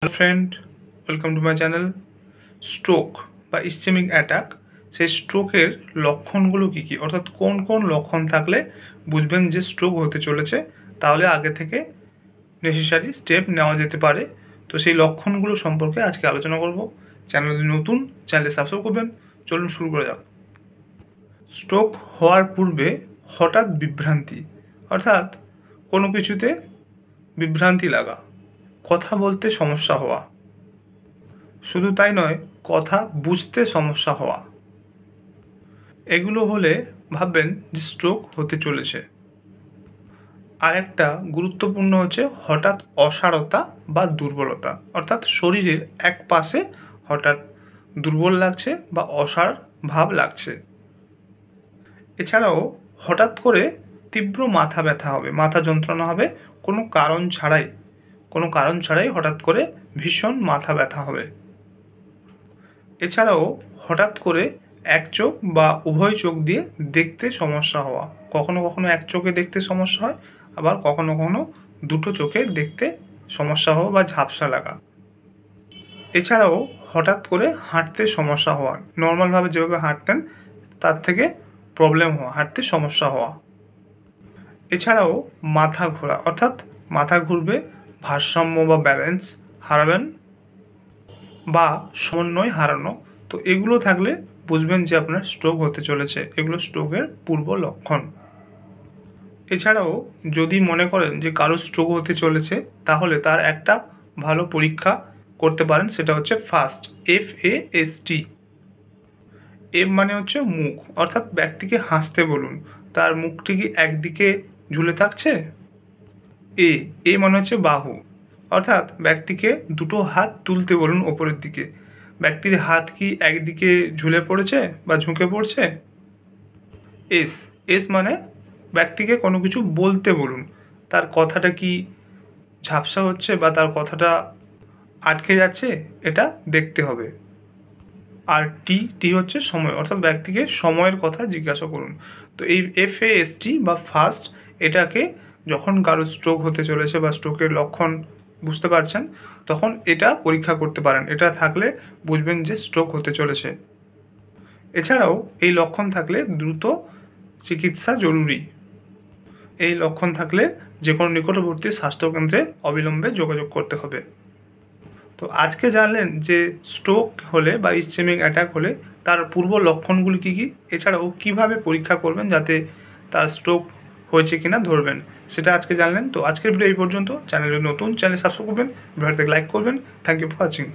Hello friend, welcome to my channel. Stroke বা ischaemic attack, সেই স্ট্রোকের লক্ষণগুলো কী কী, অর্থাৎ কোন কোন লক্ষণ থাকলে বুঝবেন যে স্ট্রোক হতে চলেছে, তাহলে আগে থেকে নেসেসারি স্টেপ নেওয়া যেতে পারে। তো সেই লক্ষণগুলো সম্পর্কে আজকে আলোচনা করব। চ্যানেল যদি নতুন, চ্যানেলে সাবস্ক্রাইব করবেন। চলুন শুরু করা যাক। স্ট্রোক হওয়ার পূর্বে হঠাৎ বিভ্রান্তি, অর্থাৎ কোনো কিছুতে বিভ্রান্তি লাগা, কথা বলতে সমস্যা হওয়া, শুধু তাই নয়, কথা বুঝতে সমস্যা হওয়া, এগুলো হলে ভাববেন যে স্ট্রোক হতে চলেছে। আরেকটা গুরুত্বপূর্ণ হচ্ছে হঠাৎ অসাড়তা বা দুর্বলতা, অর্থাৎ শরীরের এক পাশে হঠাৎ দুর্বল লাগছে বা অসাড় ভাব লাগছে। এছাড়াও হঠাৎ করে তীব্র মাথা ব্যথা হবে, মাথা যন্ত্রণা হবে, কোনো কারণ ছাড়াই হঠাৎ করে ভীষণ মাথা ব্যথা হবে। এছাড়াও হঠাৎ করে এক চোখ বা উভয় চোখ দিয়ে দেখতে সমস্যা হওয়া, কখনো কখনো এক চোখে দেখতে সমস্যা হয়, আবার কখনো কখনো দুটো চোখে দেখতে সমস্যা হওয়া বা ঝাপসা লাগা। এছাড়াও হঠাৎ করে হাঁটতে সমস্যা হওয়া, নর্মালভাবে যেভাবে হাঁটতেন তার থেকে প্রবলেম হওয়া, হাঁটতে সমস্যা হওয়া। এছাড়াও মাথা ঘোরা, অর্থাৎ মাথা ঘুরবে, ভারসাম্য বা ব্যালেন্স হারাবেন বা সমন্বয় হারানো। তো এগুলো থাকলে বুঝবেন যে আপনার স্ট্রোক হতে চলেছে। এগুলো স্ট্রোকের পূর্ব লক্ষণ। এছাড়াও যদি মনে করেন যে কারো স্ট্রোক হতে চলেছে, তাহলে তার একটা ভালো পরীক্ষা করতে পারেন, সেটা হচ্ছে FAST, FAST। এফ মানে হচ্ছে মুখ, অর্থাৎ ব্যক্তিকে হাসতে বলুন, তার মুখটি কি একদিকে ঝুলে থাকছে। এ মানে হচ্ছে বাহু, অর্থাৎ ব্যক্তিকে দুটো হাত তুলতে বলুন ওপরের দিকে, ব্যক্তির হাত কি একদিকে ঝুলে পড়েছে বা ঝুঁকে পড়ছে। এস মানে ব্যক্তিকে কোনো কিছু বলতে বলুন, তার কথাটা কি ঝাপসা হচ্ছে বা তার কথাটা আটকে যাচ্ছে, এটা দেখতে হবে। আর টি হচ্ছে সময়, অর্থাৎ ব্যক্তিকে সময়ের কথা জিজ্ঞাসা করুন। তো এই FAST বা ফাস্ট, এটাকে যখন কারো স্ট্রোক হতে চলেছে বা স্ট্রোকের লক্ষণ বুঝতে পারছেন, তখন এটা পরীক্ষা করতে পারেন। এটা থাকলে বুঝবেন যে স্ট্রোক হতে চলেছে। এছাড়াও এই লক্ষণ থাকলে দ্রুত চিকিৎসা জরুরি। এই লক্ষণ থাকলে যে কোনো নিকটবর্তী স্বাস্থ্যকেন্দ্রে অবিলম্বে যোগাযোগ করতে হবে। তো আজকে জানলেন যে স্ট্রোক হলে বা ইসচেমিক অ্যাটাক হলে তার পূর্ব লক্ষণগুলি কী কী, এছাড়াও কীভাবে পরীক্ষা করবেন যাতে তার স্ট্রোক হয়েছে কিনা ধরবেন, সেটা আজকে জানলেন। তো আজকের ভিডিও এই পর্যন্ত। চ্যানেলে নতুন, চ্যানেল সাবস্ক্রাইব করবেন, ভিডিওতে লাইক করবেন। Thank you for watching.